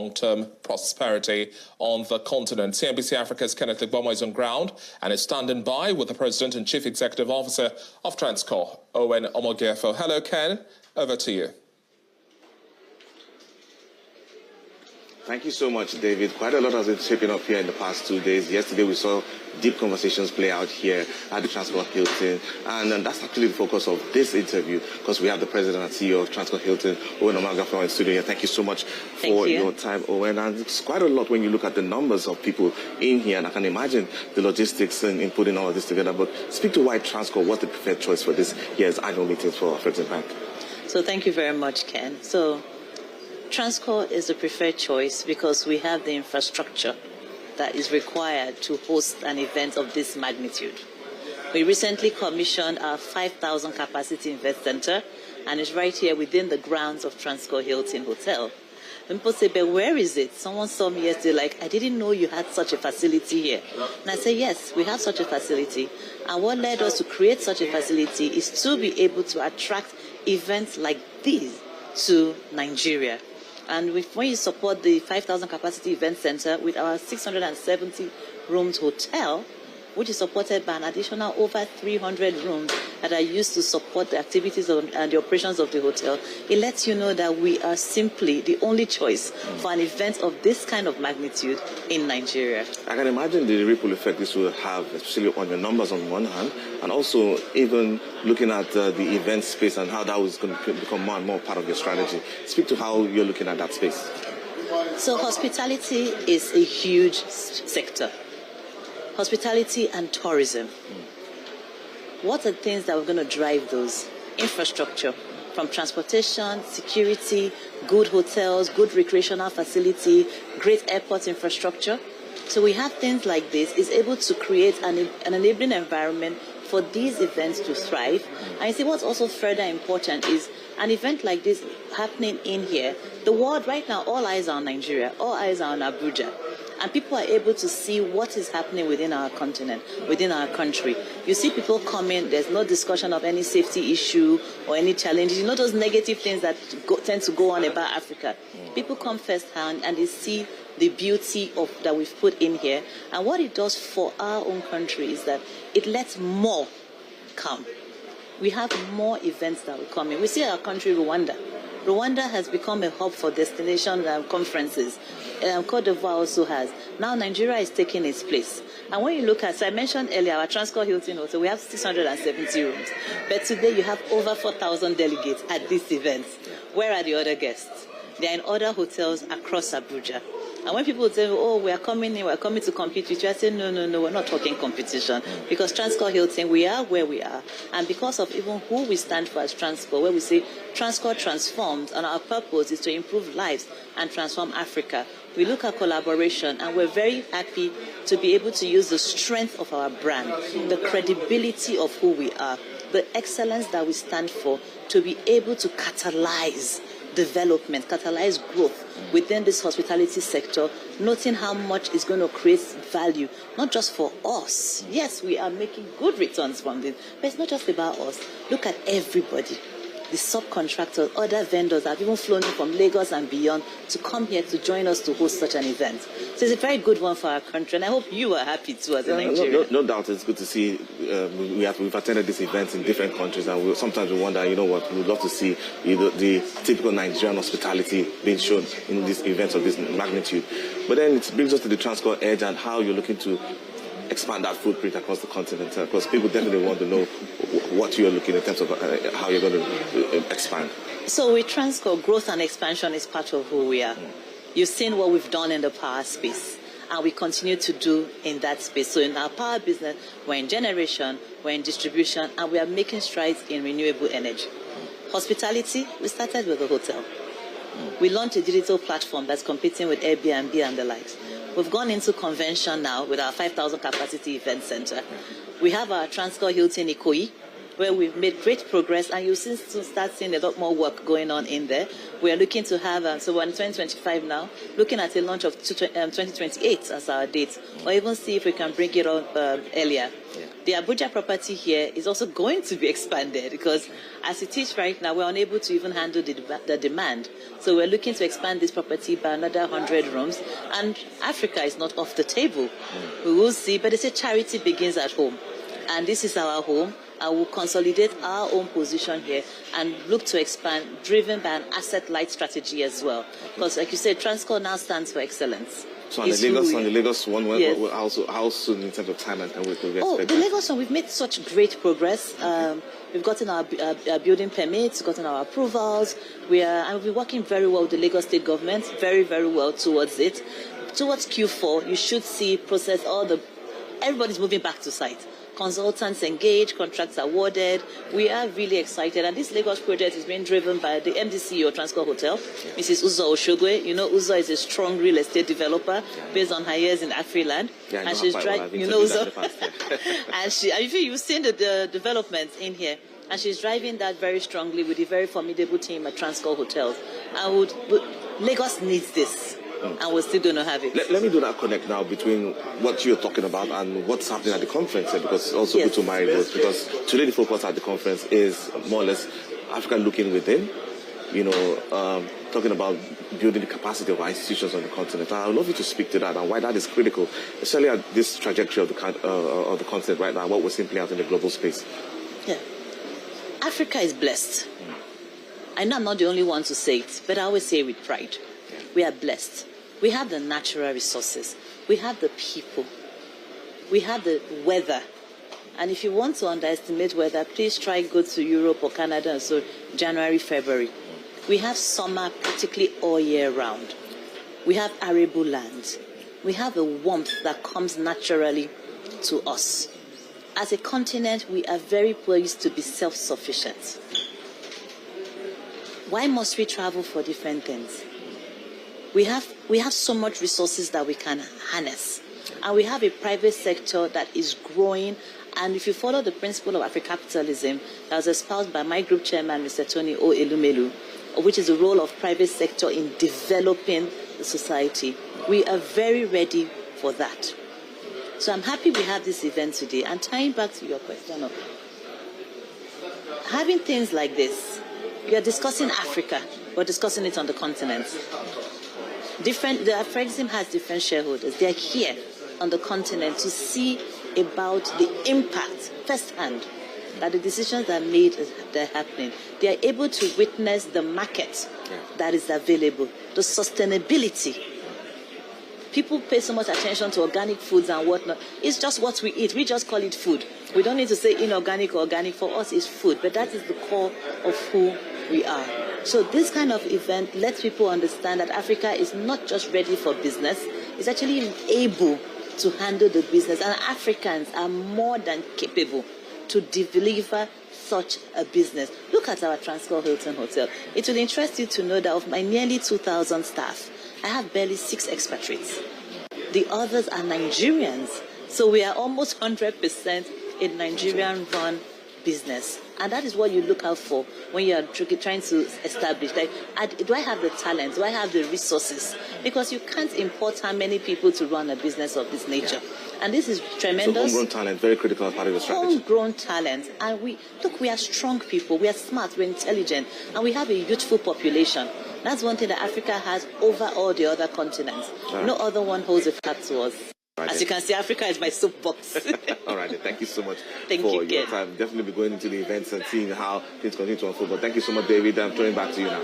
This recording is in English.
long-term prosperity on the continent. CNBC Africa's Kenneth Igbomo is on ground and is standing by with the President and Chief Executive Officer of Transcorp, Owen Omogiafo. Hello, Ken. Over to you. Thank you so much, David. Quite a lot has been shaping up here in the past 2 days. Yesterday, we saw deep conversations play out here at the Transcorp Hilton. And that's actually the focus of this interview, because we have the President and CEO of Transcorp Hilton, Owen Omogiafo, in studio here. Thank you so much for your time, Owen. And it's quite a lot when you look at the numbers of people in here. And I can imagine the logistics in putting all of this together. But speak to why Transcorp was the preferred choice for this year's annual meeting for Afrexim Bank. So thank you very much, Ken. So Transcorp is the preferred choice because we have the infrastructure that is required to host an event of this magnitude. We recently commissioned our 5,000 capacity event center, and it's right here within the grounds of Transcorp Hilton Hotel. And people say, but where is it? Someone saw me yesterday like, I didn't know you had such a facility here. And I say, yes, we have such a facility. And what led us to create such a facility is to be able to attract events like these to Nigeria. And when you support the 5,000 capacity event center with our 670 rooms hotel, which is supported by an additional over 300 rooms that are used to support the activities and the operations of the hotel, it lets you know that we are simply the only choice for an event of this kind of magnitude in Nigeria. I can imagine the ripple effect this will have, especially on your numbers on one hand, and also even looking at the event space and how that was going to become more and more part of your strategy. Speak to how you're looking at that space. So hospitality is a huge sector. Hospitality and tourism. What are the things that are going to drive those? Infrastructure, from transportation, security, good hotels, good recreational facility, great airport infrastructure. So we have things like this is able to create an enabling environment for these events to thrive. And you see what's also further important is an event like this happening in here. The world right now, all eyes are on Nigeria, all eyes are on Abuja. And people are able to see what is happening within our continent, within our country. You see people coming, there's no discussion of any safety issue or any challenges. You know those negative things that tend to go on about Africa. People come firsthand and they see the beauty of that we've put in here. And what it does for our own country is that it lets more come. We have more events that will come in. We see our country, Rwanda. Rwanda has become a hub for destination conferences. Côte d'Ivoire also has. Now Nigeria is taking its place. And when you look at, so I mentioned earlier, our Transcorp Hilton Hotel, we have 670 rooms. But today you have over 4,000 delegates at this event. Where are the other guests? They are in other hotels across Abuja. And when people say, oh, we are coming in, we are coming to compete with you, I say, no, we're not talking competition. Because Transcorp Hilton, we are where we are. And because of even who we stand for as Transcorp, where we say Transcorp transforms, and our purpose is to improve lives and transform Africa. We look at collaboration, and we're very happy to be able to use the strength of our brand, the credibility of who we are, the excellence that we stand for, to be able to catalyze development, catalyze growth within this hospitality sector, noting how much is going to create value, not just for us. Yes, we are making good returns from this, but it's not just about us. Look at everybody. The subcontractors, other vendors that have even flown in from Lagos and beyond to come here to join us to host such an event. So it's a very good one for our country, and I hope you are happy too as a Nigerian. No doubt, it's good to see. We've attended these events in different countries, and sometimes we wonder, you know what, we'd love to see the typical Nigerian hospitality being shown in these events of this magnitude. But then it brings us to the Transcorp Edge and how you're looking to expand that footprint across the continent, because people definitely want to know what you're looking in terms of how you're going to expand. So with Transcorp, growth and expansion is part of who we are. You've seen what we've done in the power space, and we continue to do in that space. So in our power business, we're in generation, we're in distribution, and we are making strides in renewable energy. Hospitality, we started with a hotel. We launched a digital platform that's competing with Airbnb and the likes. We've gone into convention now with our 5,000 capacity event center. We have our Transcorp Hilton Ikoyi, where we've made great progress, and you'll soon start seeing a lot more work going on in there. We are looking to have, so we're in 2025 now, looking at a launch of 2028 as our date, or even see if we can bring it on earlier. Yeah. The Abuja property here is also going to be expanded because as it is right now, we're unable to even handle the demand. So we're looking to expand this property by another 100 rooms. And Africa is not off the table. We will see, but they say charity begins at home. And this is our home. And we'll consolidate our own position here and look to expand, driven by an asset-light strategy as well. Because like you said, Transcorp now stands for excellence. So on the Lagos one, yes. How soon in terms of timeline can we expect? Oh, the Lagos one, we've made such great progress. We've gotten our building permits, gotten our approvals. And we've been working very well with the Lagos State government, very, very well towards it. Towards Q4, you should see everybody's moving back to site. Consultants engaged, contracts awarded. We are really excited. And this Lagos project is being driven by the CEO of Transcorp Hotels, Mrs. Uzo Oshogwe. You know, Uzo is a strong real estate developer based on her years in Afriland. Yeah, and she's driving, you know, Uzo. And you've seen the developments in here. And she's driving that very strongly with a very formidable team at Transcorp Hotels. And Lagos needs this. And we're still going to have it. Let me do that connect now between what you're talking about and what's happening at the conference, because it's also good to marry both. Because today the focus at the conference is more or less Africa looking within, you know, talking about building the capacity of our institutions on the continent. I would love you to speak to that and why that is critical, especially at this trajectory of the continent right now, what we're seeing play out in the global space. Yeah. Africa is blessed. I know I'm not the only one to say it, but I always say it with pride. We are blessed. We have the natural resources. We have the people. We have the weather. And if you want to underestimate weather, please try go to Europe or Canada, and so January, February. We have summer practically all year round. We have arable land. We have a warmth that comes naturally to us. As a continent, we are very pleased to be self-sufficient. Why must we travel for different things? We have so much resources that we can harness. And we have a private sector that is growing. And if you follow the principle of Africapitalism that was espoused by my group chairman, Mr. Tony O. Elumelu, which is the role of private sector in developing the society, we are very ready for that. So I'm happy we have this event today. And tying back to your question of having things like this, we are discussing Africa, we're discussing it on the continent. The Afrexim has different shareholders. They're here on the continent to see about the impact firsthand that the decisions that are made, they're happening. They are able to witness the market that is available, the sustainability. People pay so much attention to organic foods and whatnot. It's just what we eat. We just call it food. We don't need to say inorganic or organic. For us, it's food. But that is the core of who we are. So this kind of event lets people understand that Africa is not just ready for business, it's actually able to handle the business. And Africans are more than capable to deliver such a business. Look at our Transcorp Hilton Hotel. It will interest you to know that of my nearly 2,000 staff, I have barely 6 expatriates. The others are Nigerians. So we are almost 100% a Nigerian-run business. And that is what you look out for when you are trying to establish. Like, do I have the talent? Do I have the resources? Because you can't import how many people to run a business of this nature. And this is tremendous. So homegrown talent, very critical part of the strategy. Homegrown talent. And we are strong people. We are smart. We're intelligent. And we have a youthful population. That's one thing that Africa has over all the other continents. Right. No other one holds a flag to us. Right. As you can see, Africa is my soapbox. All right, thank you so much for your time. Definitely be going into the events and seeing how things continue to unfold. But thank you so much, David. I'm turning back to you now.